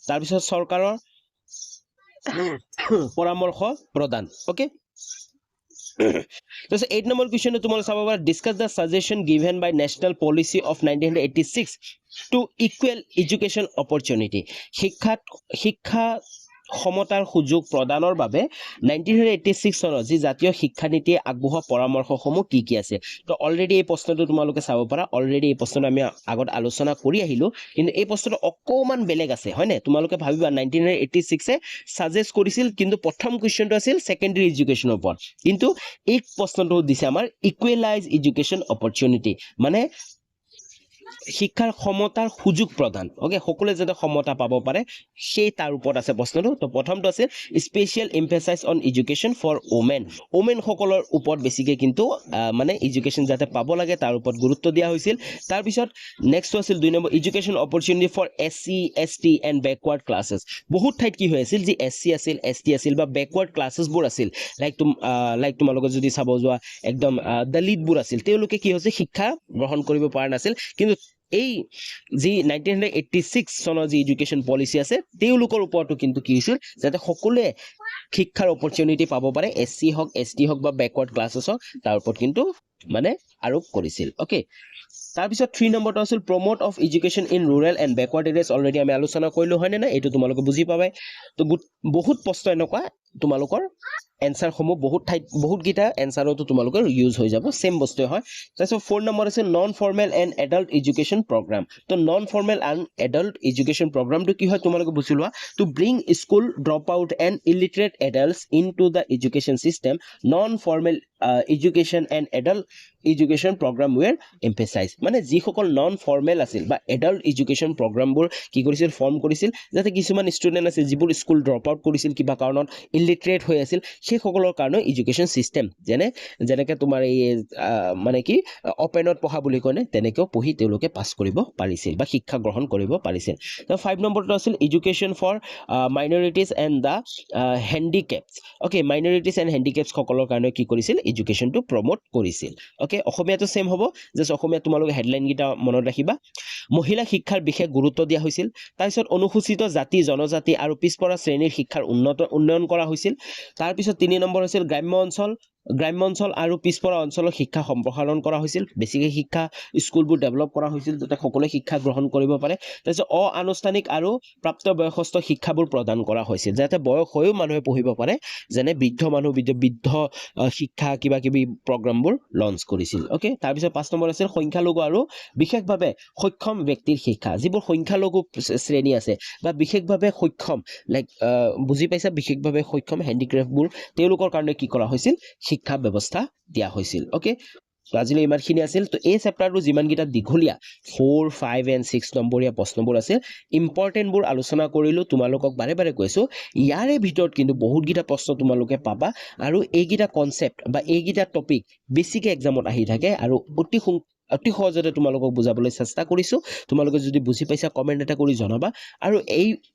তাৰপিছত চৰকাৰৰ পৰামৰ্শ প্ৰদান okay So 8 number question tomorrow sababa discuss the suggestion given by national policy of 1986 to equal education opportunity শিক্ষা সমতাৰ সুযোগ প্ৰদানৰ বাবে 1986 চনৰ যি জাতীয় শিক্ষা নীতিয়ে আগবঢ়োৱা পৰামৰ্শসমূহ কি আছে তো অলৰেডি এই প্ৰশ্নটো তোমালোকে চাব পাৰা অলৰেডি এই প্ৰশ্নটো আমি আগত আলোচনা কৰি আহিলো কিন্তু এই প্ৰশ্নটো অকমান বেলেগ আছে হয়নে তোমালোকে ভাবিবা 1986 এ সাজেষ্ট কৰিছিল কিন্তু প্ৰথম কোৱেশ্চনটো আছিল সেকেন্ডাৰী এডুকেশনৰ ওপৰত কিন্তু এই প্ৰশ্নটো দিছে আমাৰ ইকুৱেলাইজ এডুকেশ্যন অপৰচুনিটি মানে শিক্ষাৰ সমতাৰ সুযোগ প্ৰদান ওকে সকলোৱে যাতে সমতা পাব পাৰে সেই তাৰ ওপৰত আছে প্ৰশ্নটো তো প্ৰথমটো আছে special emphasize on education for women সকলৰ ওপৰত বেছিকৈ কিন্তু মানে এডুকেশ্যন যাতে পাব লাগে তাৰ ওপৰত গুৰুত্ব দিয়া হৈছিল তাৰ পিছত নেক্সট আছিল 2 number education opportunity for SC ST and backward classes বহুত ঠাইত কি হৈ আছিল যি এসসি আছিল এসটি আছিল বা ব্যাকৱাৰ্ড ক্লাसेছবোৰ আছিল লাইক তোমালোকে যদি চাব যোৱা একদম দলিতবোৰ আছিল তেওঁলোকে কি হৈছে শিক্ষা গ্ৰহণ কৰিব পৰা নাছিল কিন্তু এই যি 1986 চনৰ যি এডুকেশ্যন পলিচি আছে তেওঁলোকৰ ওপৰতো কিন্তু কি হৈছিল যাতে সকলোৱে শিক্ষাৰ অপৰচুনিটি পাব পাৰে এসসি হক এসটি হক বা ব্যাকৱাৰ্ড ক্লাसेছ হক তাৰ ওপৰত কিন্তু মানে আৰোপ কৰিছিল ওকে তাৰপিছত 3 নম্বৰটো আছিল promote of education in rural and backward areas already আমি আলোচনা কৰিলো হয় না এইটো তোমালোকে বুজি পাবাই তো বহুত প্ৰশ্ন এনেকুৱা তোমালোকৰ এনসাৰ সমূহ বহুত গিটা এনসাৰটো তোমালোকৰ ইউজ হৈ যাব সেম বস্তুৱে হয় তাৰপিছত 4 নম্বৰ আছে non formal and adult education programme তো non formal and adult education প্ৰগ্ৰামটো কি হয় তোমালোকে বুজি লোৱা to bring school drop out and illiterate adults into the education system non formal education and adult education programme were emphasise মানে যিসকল non formal আছিল বা এডাল্ট এডুকেশ্যন প্ৰগ্ৰামবোৰ কি কৰিছিল ফৰ্ম কৰিছিল যাতে কিছুমান ষ্টুডেণ্ট আছিল যিবোৰ স্কুল ড্ৰপ আউট কৰিছিল কিবা কাৰণত ইলিটাৰেট হৈ আছিল সেই সকলৰ কাৰণে এডুকেশ্যন সিস্টেম যেনেকৈ তোমাৰ এই মানে কি অপেনত পঢ়া বুলি কয় তেনেকৈ পঢ়ি তেওঁলোকে পাছ কৰিব পাৰিছিল বা শিক্ষা গ্ৰহণ কৰিব পাৰিছিল তো 5 নম্বৰটো আছিল education for minorities and the handicaps okay minorities and handicaps সকলৰ কাৰণে কি কৰিছিল এডুকেশ্যনটো প্ৰমোট কৰিছিল ওকে অসমীয়াটো সেম হ'ব জাস্ট অসমীয়া তোমালোকে হেডলাইন গিটা মনত ৰাখিবা মহিলা শিক্ষাৰ বিশেষ গুৰুত্ব দিয়া হৈছিল তাৰপিছত অনুসূচিত জাতি জনজাতি আৰু পিছপৰা শ্ৰেণীৰ শিক্ষাৰ উন্নয়ন কৰা হৈছিল তাৰপিছত 3 নম্বৰ আছিল গ্ৰাম্য অঞ্চল আৰু পিছপৰা অঞ্চলৰ শিক্ষা সম্প্ৰসাৰণ কৰা হৈছিল বেছিকৈ শিক্ষা স্কুলবোৰ ডেভেলপ কৰা হৈছিল যাতে সকলোৱে শিক্ষা গ্ৰহণ কৰিব পাৰে তাৰপিছত অআনুষ্ঠানিক আৰু প্ৰাপ্তবয়স্ক শিক্ষাবোৰ প্ৰদান কৰা হৈছিল যাতে বয়স হৈও মানুহে পঢ়িব পাৰে যেনে বৃদ্ধ শিক্ষা কিবা কিবি প্ৰগ্ৰামবোৰ লঞ্চ কৰিছিল ওকে তাৰপিছত 5 নম্বৰ আছিল সংখ্যালঘু আৰু বিশেষভাৱে সক্ষম ব্যক্তিৰ শিক্ষা যিবোৰ সংখ্যালঘু শ্ৰেণী আছে বা বিশেষভাৱে সক্ষম লাইক বুজি পাইছা বিশেষভাৱে সক্ষম হেণ্ডিক্ৰাফ্টবোৰ তেওঁলোকৰ কাৰণে কি কৰা হৈছিল শিক্ষা ব্যৱস্থা দিয়া হৈছিল ওকে আজিলৈ ইমানখিনি আছিল তো এই চেপ্টাৰটো যিমানকেইটা দীঘলীয়া 4, 5 and 6 নম্বৰীয়া প্ৰশ্নবোৰ আছে ইম্পৰ্টেণ্টবোৰ আলোচনা কৰিলো তোমালোকক বাৰে বাৰে কৈছো ইয়াৰে ভিতৰত কিন্তু বহুতকেইটা প্ৰশ্ন তোমালোকে পাবা আৰু এইকেইটা কনসেপ্ট বা এইকেইটা টপিক বেছিকৈ এক্সামত আহি থাকে আৰু অতি সহজতে তোমালোকক বুজাবলৈ চেষ্টা কৰিছো তোমালোকে যদি বুজি পাইছা কমেন্ট এটা কৰি জনাবা আৰু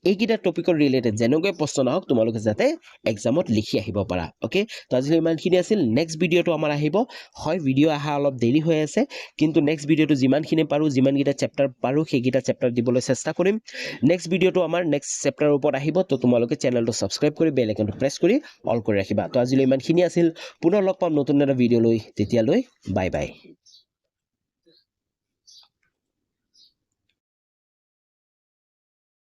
এইকেইটা টপিকৰ ৰিলেটেড যেনেকৈ প্ৰশ্ন নহওক তোমালোকে যাতে এক্সামত লিখি আহিব পাৰা ওকে তো আজিলৈ ইমানখিনি আছিল নেক্সট ভিডিঅ'টো আমাৰ আহিব হয় ভিডিঅ' আহা অলপ দেৰি হৈ আছে কিন্তু নেক্সট ভিডিঅ'টো যিমানখিনি পাৰো যিমানকেইটা চেপ্টাৰ পাৰো সেইকেইটা চেপ্টাৰ দিবলৈ চেষ্টা কৰিম নেক্সট ভিডিঅ'টো আমাৰ নেক্সট চেপ্টাৰৰ ওপৰত আহিব তো তোমালোকে চেনেলটো সাবস্ক্ৰাইব কৰি বেল আইকনটো প্ৰেছ কৰি অল কৰি ৰাখিবা তো আজিলৈ ইমানখিনি আছিল পুনৰ লগ পাম নতুন এটা ভিডিঅ' লৈ তেতিয়ালৈ বাই বাই